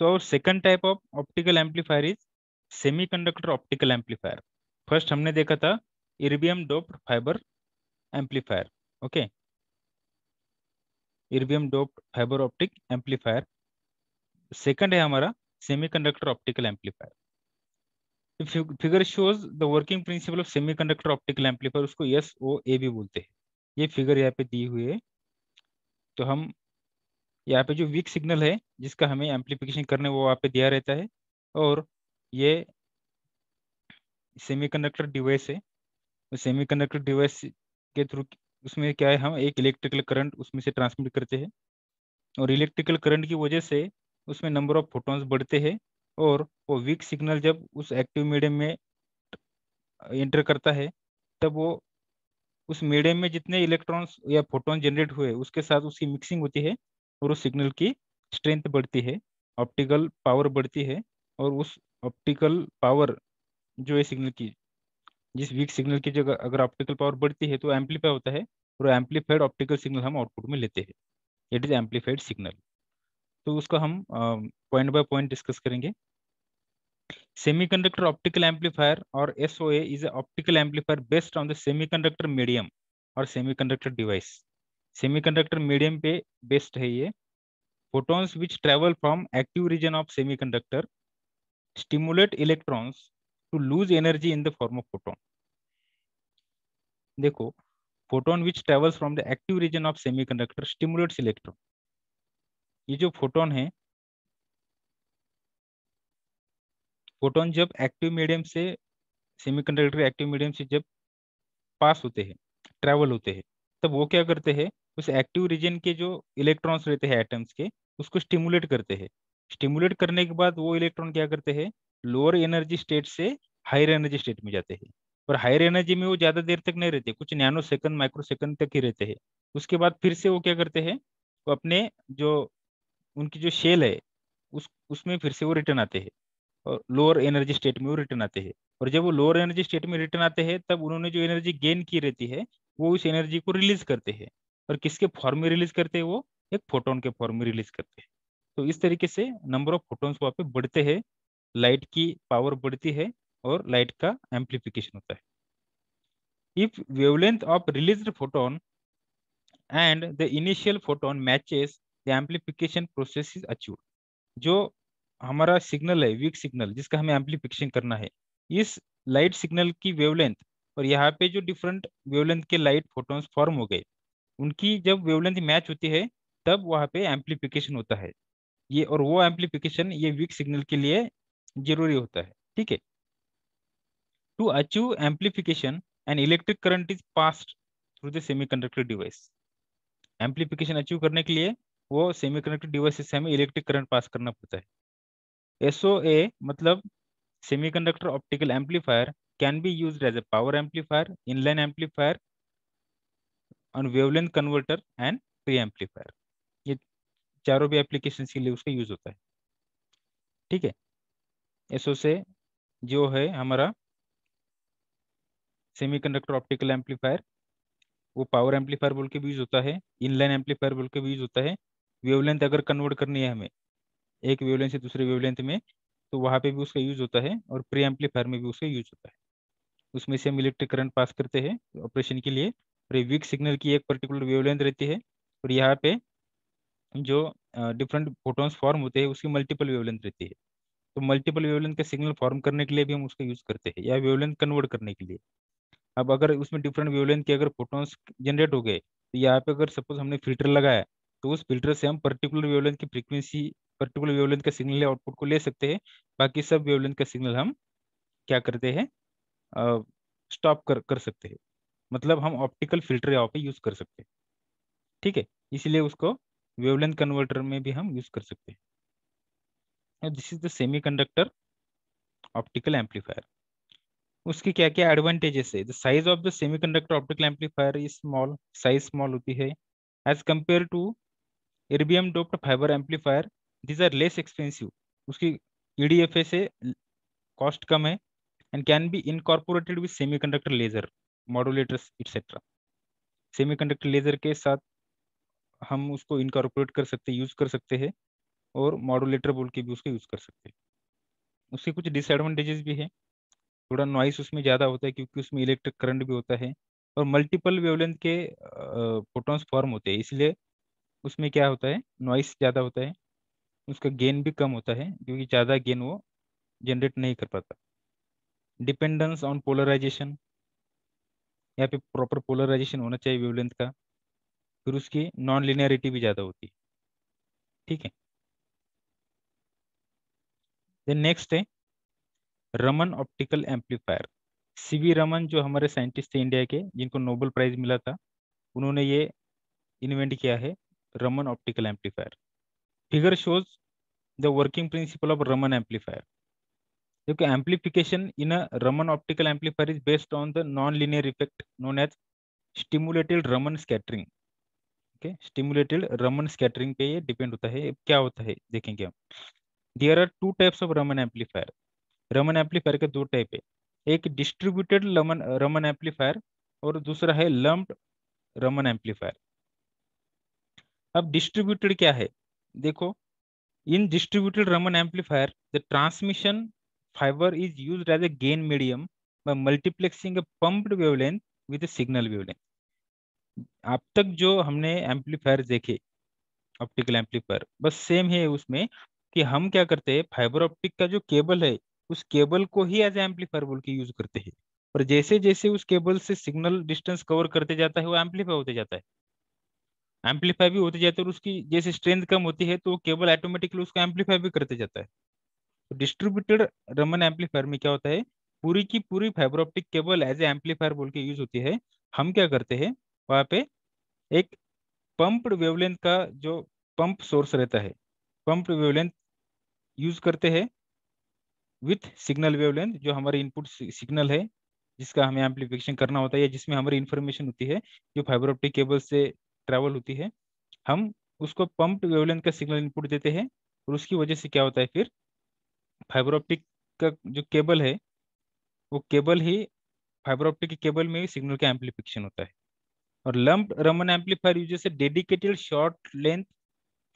So our second type of optical amplifier is semiconductor optical amplifier. First हमने देखा था इर्बियम doped fibre amplifier. Okay, इर्बियम doped fibre optic amplifier. Second है हमारा semiconductor optical amplifier. Figure shows the working principle of semiconductor optical amplifier. उसको S O ए भी बोलते हैं. ये फिगर यहाँ पे दी हुई है. तो हम यहाँ पे जो वीक सिग्नल है जिसका हमें एम्पलीफिकेशन करने वो वहाँ पे दिया रहता है. और ये सेमीकंडक्टर डिवाइस है. सेमीकंडक्टर डिवाइस के थ्रू उसमें क्या है, हम एक इलेक्ट्रिकल करंट उसमें से ट्रांसमिट करते हैं. और इलेक्ट्रिकल करंट की वजह से उसमें नंबर ऑफ फोटॉन्स बढ़ते हैं. और वो वीक सिग्नल जब उस एक्टिव मीडियम में एंटर करता है तब वो उस मीडियम में जितने इलेक्ट्रॉन्स या फोटॉन जनरेट हुए उसके साथ उसकी मिक्सिंग होती है. और उस सिग्नल की स्ट्रेंथ बढ़ती है, ऑप्टिकल पावर बढ़ती है. और उस ऑप्टिकल पावर जो है सिग्नल की, जिस वीक सिग्नल की जगह अगर ऑप्टिकल पावर बढ़ती है तो एम्पलीफाई होता है. और एम्पलीफाइड ऑप्टिकल सिग्नल हम आउटपुट में लेते हैं. It is amplified signal. तो उसका हम पॉइंट बाय पॉइंट डिस्कस करेंगे. Semiconductor optical amplifier or SOA is an optical amplifier based on the semiconductor medium और semiconductor device. Semiconductor medium पे based है ये. Photons which travel from active region of semiconductor stimulate electrons to lose energy in the form of photon. देखो, photon which travels from the active region of semiconductor stimulates electron. ये जो photon है, photon जब active medium से semiconductor active medium से जब पास होते हैं, ट्रैवल होते हैं, तब वो क्या करते हैं, उस एक्टिव रीजन के जो इलेक्ट्रॉन्स रहते हैं एटम्स के, उसको स्टिमुलेट करते हैं. स्टिमुलेट करने के बाद वो इलेक्ट्रॉन क्या करते हैं, लोअर एनर्जी स्टेट से हायर एनर्जी स्टेट में जाते हैं. और हायर एनर्जी में वो ज़्यादा देर तक नहीं रहते, कुछ नैनो सेकंड माइक्रो सेकंड तक ही रहते हैं. उसके बाद फिर से वो क्या करते हैं, वो अपने जो उनकी जो शेल है उसमें फिर से वो रिटर्न आते हैं. और लोअर एनर्जी स्टेट में वो रिटर्न आते हैं. और जब वो लोअर एनर्जी स्टेट में रिटर्न आते हैं तब उन्होंने जो एनर्जी गेन की रहती है वो उस एनर्जी को रिलीज करते हैं. और किसके फॉर्म में रिलीज करते हैं, वो एक फोटोन के फॉर्म में रिलीज करते हैं. तो इस तरीके से नंबर ऑफ फोटोन्स वहाँ पे बढ़ते हैं, लाइट की पावर बढ़ती है और लाइट का एम्पलीफिकेशन होता है. If wavelength of released photon and the initial photon matches the amplification process is achieved. जो हमारा सिग्नल है, वीक सिग्नल जिसका हमें एम्पलीफिकेशन करना है, इस लाइट सिग्नल की वेवलेंथ और यहाँ पे जो डिफरेंट वेवलेंथ के लाइट फोटॉन्स फॉर्म हो गए, उनकी जब वेवलेंथ मैच होती है तब वहाँ पे एम्पलीफिकेशन होता है. ये और वो एम्पलीफिकेशन ये वीक सिग्नल के लिए जरूरी होता है. ठीक है. To achieve amplification an electric current is passed through the semiconductor device. Amplification achieve करने के लिए वो सेमीकंडक्टर डिवाइस से हमें इलेक्ट्रिक करंट पास करना पड़ता है. SOA मतलब semiconductor optical amplifier can be used as a power amplifier, inline amplifier, and wavelength converter and preamplifier. ये चारों भी एप्लीकेशन के लिए उसका यूज होता है. ठीक है. एसओ से जो है हमारा सेमीकंडक्टर ऑप्टिकल एम्पलीफायर, वो पावर एम्पलीफायर बोल के भी यूज होता है, इनलाइन एम्पलीफायर बोल के भी यूज होता है. वेवलेंथ अगर कन्वर्ट करनी है हमें एक वेवलेंथ से दूसरे वेवलेंथ में, तो वहाँ पे भी उसका यूज होता है. और प्री एम्पलीफायर में भी उसका यूज होता है. उसमें से हम इलेक्ट्रिक करंट पास करते हैं ऑपरेशन के लिए. और ये वीक सिग्नल की एक पर्टिकुलर वेवलेंथ रहती है. और यहाँ पे जो डिफरेंट फोटॉन्स फॉर्म होते हैं उसकी मल्टीपल वेवलेंथ रहती है. तो मल्टीपल वेवलेंथ का सिग्नल फॉर्म करने के लिए भी हम उसका यूज करते हैं, या वेवलेंथ कन्वर्ट करने के लिए. अब अगर उसमें डिफरेंट वेवलेंथ के अगर फोटॉन्स जनरेट हो गए तो यहाँ पे अगर सपोज हमने फिल्टर लगाया, तो उस फिल्टर से हम पर्टिकुलर वेवलेंथ की फ्रीक्वेंसी, पर्टिकुलर वेवलेंथ का सिग्नल आउटपुट को ले सकते हैं. बाकी सब वेवलेंथ का सिग्नल हम क्या करते हैं, स्टॉप कर सकते हैं. मतलब हम ऑप्टिकल फिल्टर यहाँ पे यूज कर सकते हैं. ठीक है. इसीलिए उसको वेवलेंथ कन्वर्टर में भी हम यूज कर सकते हैं. This is the semiconductor optical amplifier. उसके क्या क्या एडवांटेजेस है. The size of the semiconductor optical amplifier is small, size small होती है. As compare to erbium doped fibre amplifier, these are less expensive. उसकी ईडीएफए से कॉस्ट कम है. And can be incorporated with semiconductor laser modulators etcetera. Semiconductor laser के साथ हम उसको इनकॉर्पोरेट कर सकते हैं, यूज कर सकते हैं. और मॉड्यूलेटर बोल के भी उसको यूज़ कर सकते हैं। उसके कुछ डिसएडवांटेजेस भी है। थोड़ा नॉइस उसमें ज़्यादा होता है क्योंकि उसमें इलेक्ट्रिक करंट भी होता है, और मल्टीपल वेवलेंथ के फोटॉन्स फॉर्म होते हैं, इसलिए उसमें क्या होता है, नॉइस ज़्यादा होता है। उसका गेन भी कम होता है क्योंकि ज़्यादा गेन वो जनरेट नहीं कर पाता। डिपेंडेंस ऑन पोलराइजेशन, यहाँ पे प्रॉपर पोलराइजेशन होना चाहिए वेवलेंथ का। फिर उसकी नॉन लिनियरिटी भी ज़्यादा होती है। ठीक है। देन नेक्स्ट है Raman optical amplifier. CV Raman जो हमारे साइंटिस्ट थे इंडिया के, जिनको नोबेल प्राइज मिला था, उन्होंने ये इन्वेंट किया है, Raman optical amplifier. Figure shows the working principle of Raman amplifier. क्योंकि amplification in a Raman optical amplifier is based on the non linear effect known as stimulated Raman scattering. Okay, stimulated Raman scattering पे ये depend होता है। अब क्या होता है देखेंगे हम। There are two types of Raman amplifier. Raman amplifier के दो टाइप है। एक डिस्ट्रीब्यूटेड रमन रमन एम्पलीफायर, और दूसरा है लम्प्ड रमन एम्पलीफायर। अब डिस्ट्रीब्यूटेड क्या है, देखो, in distributed Raman amplifier the transmission fibre is used as a gain medium by multiplexing a pumped wavelength with a signal wavelength। अब तक जो हमने एम्पलीफायर देखे, ऑप्टिकल एम्पलीफायर, बस सेम है उसमें, कि हम क्या करते हैं, फाइबर ऑप्टिक का जो केबल है, उस केबल को ही एज एम्पलीफायर बोल के यूज करते हैं। और जैसे जैसे उस केबल से सिग्नल डिस्टेंस कवर करते जाता है, वो एम्पलीफाई होते जाता है, एम्पलीफाई भी होते जाता है, और उसकी जैसे स्ट्रेंथ कम होती है तो वो केबल ऑटोमेटिकली उसको एम्पलीफाई भी करते जाता है। तो डिस्ट्रीब्यूटेड रमन एम्पलीफायर में क्या होता है, पूरी की पूरी fibre optic cable as a amplifier बोल के यूज होती है। हम क्या करते हैं, वहाँ पे एक पंप्ड वेवलेंथ का जो पंप सोर्स रहता है, पंप्ड वेवलेंथ यूज करते हैं विथ सिग्नल वेवलेंथ, जो हमारे इनपुट सिग्नल है, जिसका हमें एम्पलीफिकेशन करना होता है, या जिसमें हमारी इंफॉर्मेशन होती है जो फाइबर ऑप्टिक केबल से ट्रैवल होती है। हम उसको पंप्ड वेवलेंथ का सिग्नल इनपुट देते हैं, और उसकी वजह से क्या होता है, फिर फाइबर ऑप्टिक का जो केबल है, वो केबल ही, फाइबर ऑप्टिक के केबल में ही सिग्नल का एम्पलीफिकेशन होता है। और lumped Raman amplifier uses a dedicated short length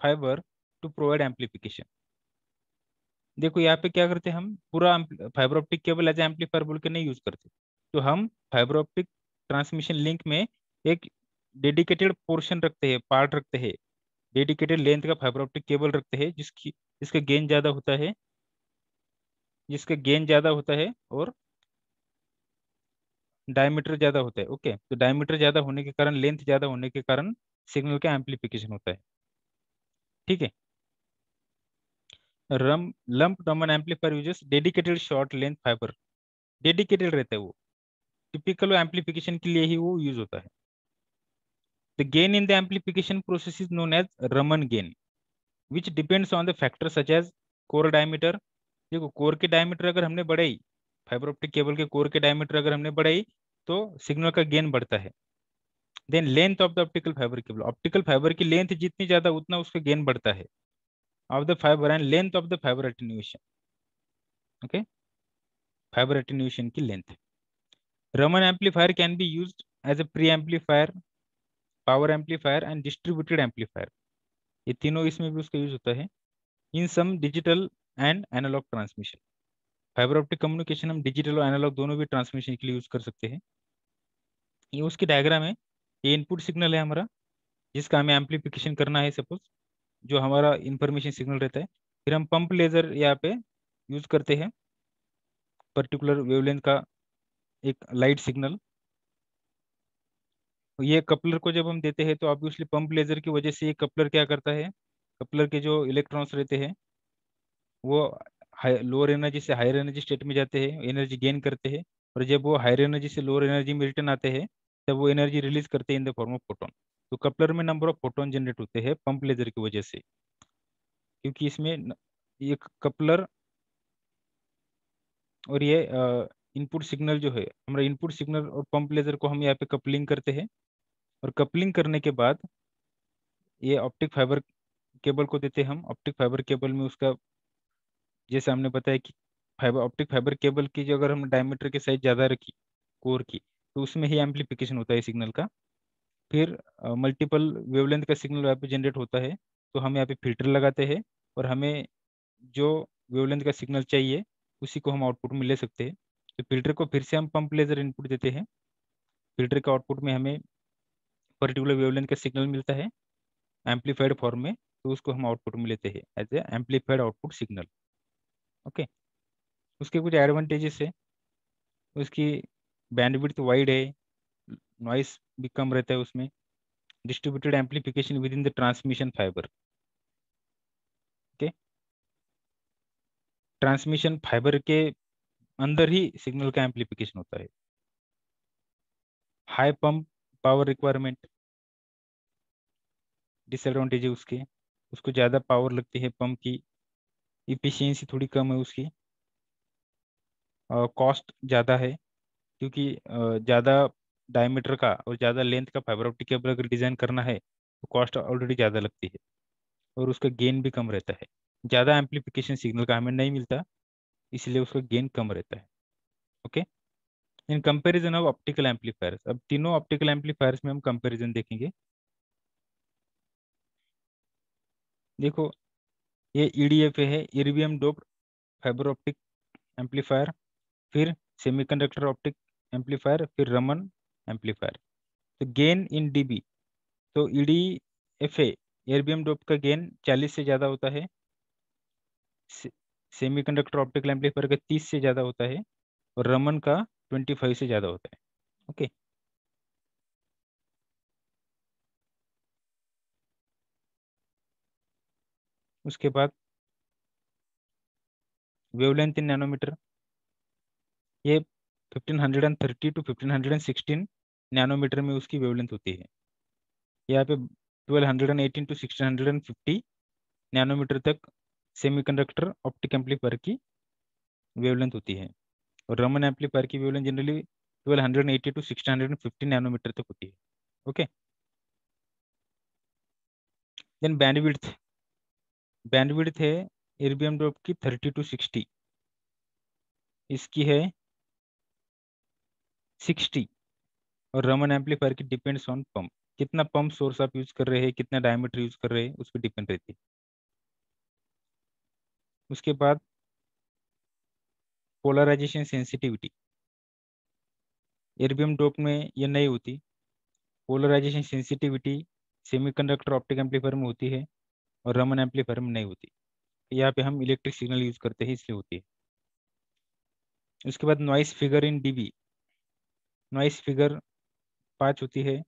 fibre to provide amplification. देखो यहाँ पे क्या करते हैं, हम पूरा fibre optic cable as amplifier बोल के नहीं यूज करते। तो हम फाइबर ऑप्टिक ट्रांसमिशन लिंक में एक डेडिकेटेड पोर्शन रखते हैं, पार्ट रखते हैं, डेडिकेटेड लेंथ का फाइबर ऑप्टिक केबल रखते हैं, जिसका गेन ज़्यादा होता है, जिसका गेन ज़्यादा होता है, और डायमीटर ज़्यादा होता है। ओके, तो डायमीटर ज़्यादा होने के कारण, लेंथ ज़्यादा होने के कारण सिग्नल का एम्पलीफिकेशन होता है। ठीक है। रम lump Raman amplifier uses dedicated short length fibre, dedicated रहता है वो, टिपिकल एम्पलीफिकेशन के लिए ही वो यूज होता है। The gain in the amplification process is known as Raman gain, which depends on the factor such as core diameter. देखो, कोर के डायमीटर अगर हमने बढ़ाई, फाइबर ऑप्टिक केबल के कोर के डायमीटर अगर हमने बढ़ाई, तो सिग्नल का गेन बढ़ता है। Then length of the optical fibre cable, optical fibre की लेंथ जितनी ज्यादा, उतना उसका गेन बढ़ता है, of the fibre, and length of the fibre attenuation. Okay, fibre attenuation की length. Raman amplifier can be used as a pre amplifier, power amplifier and distributed amplifier. ये तीनों इसमें भी उसका यूज होता है। In some digital and analogue transmission, fibre optic communication हम digital और एनालॉग दोनों भी ट्रांसमिशन के लिए यूज कर सकते हैं। ये उसकी डायग्राम है। ये इनपुट सिग्नल है हमारा, जिसका हमें एम्पलीफिकेशन करना है, सपोज, जो हमारा इंफॉर्मेशन सिग्नल रहता है। फिर हम पंप लेजर यहाँ पे यूज करते हैं, पर्टिकुलर वेवलेंथ का एक लाइट सिग्नल। ये कपलर को जब हम देते हैं, तो ऑब्वियसली पंप लेजर की वजह से ये कपलर क्या करता है, कपलर के जो इलेक्ट्रॉन्स रहते हैं, वो लोअर एनर्जी से हायर एनर्जी स्टेट में जाते हैं, एनर्जी गेन करते हैं। और जब वो हायर एनर्जी से लोअर एनर्जी में रिटर्न आते हैं, तब वो एनर्जी रिलीज करते हैं in the form of photon. तो कपलर में नंबर ऑफ फोटोन जनरेट होते हैं पंप लेजर की वजह से, क्योंकि इसमें ये कपलर, और ये इनपुट सिग्नल जो है, हमारा इनपुट सिग्नल और पंप लेजर को हम यहाँ पे कपलिंग करते हैं। और कपलिंग करने के बाद ये ऑप्टिक फाइबर केबल को देते हैं हम। ऑप्टिक फाइबर केबल में उसका, जैसे हमने बताया कि फाइबर ऑप्टिक फाइबर केबल की जो अगर हमने डायमीटर की साइज ज़्यादा रखी कोर की, तो उसमें ही एम्पलीफिकेशन होता है सिग्नल का। फिर मल्टीपल वेवलेंथ का सिग्नल यहाँ पे जनरेट होता है, तो हम यहाँ पे फिल्टर लगाते हैं, और हमें जो वेवलेंथ का सिग्नल चाहिए उसी को हम आउटपुट में ले सकते हैं। तो फिल्टर को फिर से हम पंप लेजर इनपुट देते हैं। फिल्टर के आउटपुट में हमें पर्टिकुलर वेवलेंथ का सिग्नल मिलता है एम्पलीफाइड फॉर्म में, तो उसको हम आउटपुट में लेते हैं as a amplified output signal. Okay. उसके कुछ एडवांटेजेस है। उसकी बैंडविड्थ वाइड है, नॉइस भी कम रहता है उसमें, distributed amplification with in the transmission fibre. Okay. Transmission fibre के अंदर ही सिग्नल का एम्पलीफिकेशन होता है। High pump power requirement, disadvantage है उसके, उसको ज़्यादा पावर लगती है, पंप की इफिशियंसी थोड़ी कम है उसकी। कॉस्ट ज़्यादा है क्योंकि ज़्यादा डायमीटर का और ज़्यादा लेंथ का फाइबर ऑप्टिक केबल अगर डिज़ाइन करना है तो कॉस्ट ऑलरेडी ज़्यादा लगती है, और उसका गेन भी कम रहता है। ज़्यादा एम्पलीफिकेशन सिग्नल का हमें नहीं मिलता, इसलिए उसका गेन कम रहता है। Okay. In comparison of optical amplifiers, अब तीनों ऑप्टिकल एम्पलीफायर्स में हम कंपैरिजन देखेंगे। देखो, ये ईडीएफ है, इर्बियम डोप्ड फाइबर ऑप्टिक एम्पलीफायर, फिर सेमीकंडक्टर ऑप्टिक एम्पलीफायर, फिर रमन एम्पलीफायर। तो गेन इन डीबी, तो ईडीएफ है, एर्बियम डोप का गेन 40 से ज़्यादा होता है, सेमीकंडक्टर ऑप्टिकल एम्पलीफायर का 30 से ज़्यादा होता है, और रमन का 25 से ज़्यादा होता है। ओके। उसके बाद वेवलेंथ इन नैनोमीटर, ये 1530 टू 1516 नैनोमीटर में उसकी वेवलेंथ होती है। यहाँ पे 1218 टू 1650 नैनोमीटर तक सेमीकंडक्टर ऑप्टिक एम्पलीफायर की वेवलेंथ होती है, और रमन एम्पलीफायर की वेवलेंथ जनरली 1280 टू 1650 नैनोमीटर तक होती है। ओके। देन बैंडविड्थ है एर्बियम डोप की 30 टू 60, इसकी है 60, और रमन एम्पलीफायर की डिपेंड्स ऑन पंप, कितना पंप सोर्स आप यूज कर रहे हैं, कितना डायमीटर यूज कर रहे हैं, उस पर डिपेंड रहती है। उसके बाद पोलराइजेशन सेंसिटिविटी, एर्बियम डोप में ये नहीं होती। Polarization sensitivity semiconductor optic amplifier में होती है, और रमन एम्पलीफायर में नहीं होती। यहाँ पे हम इलेक्ट्रिक सिग्नल यूज करते हैं इसलिए होती है। उसके बाद noise figure in dB, noise figure 5 होती है,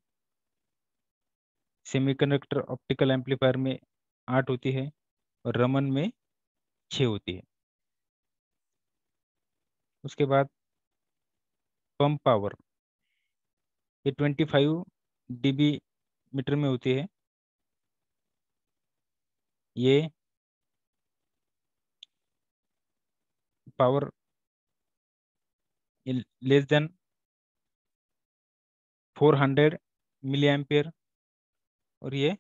सेमीकंडक्टर ऑप्टिकल एम्पलीफायर में 8 होती है, और रमन में 6 होती है। उसके बाद पंप पावर, ये 25 डीबी मीटर में होती है, ये power less than 400 milli ampere, और ये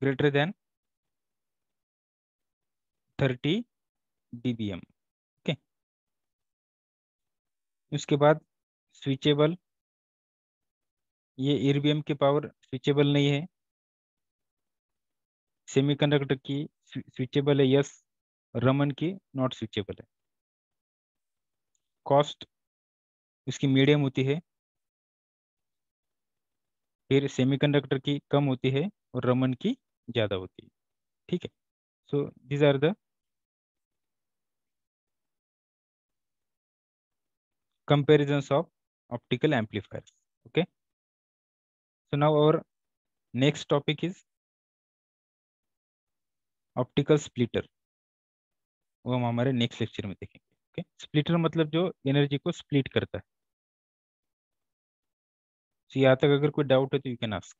ग्रेटर देन 30 dBm। ओके। उसके बाद स्विचेबल, ये इर्बियम की पावर स्विचेबल नहीं है, सेमीकंडक्टर की स्विचेबल है यस, रमन की नॉट स्विचेबल है। कॉस्ट उसकी मीडियम होती है, फिर सेमीकंडक्टर की कम होती है, और रमन की ज़्यादा होती है। ठीक है। So these are the comparisons of optical amplifiers. Okay. So now our next topic is optical splitter, वो हम हमारे नेक्स्ट लेक्चर में देखेंगे। ओके। स्प्लिटर मतलब जो एनर्जी को स्प्लिट करता है। So यहाँ तक अगर कोई डाउट है तो यू कैन आस्क।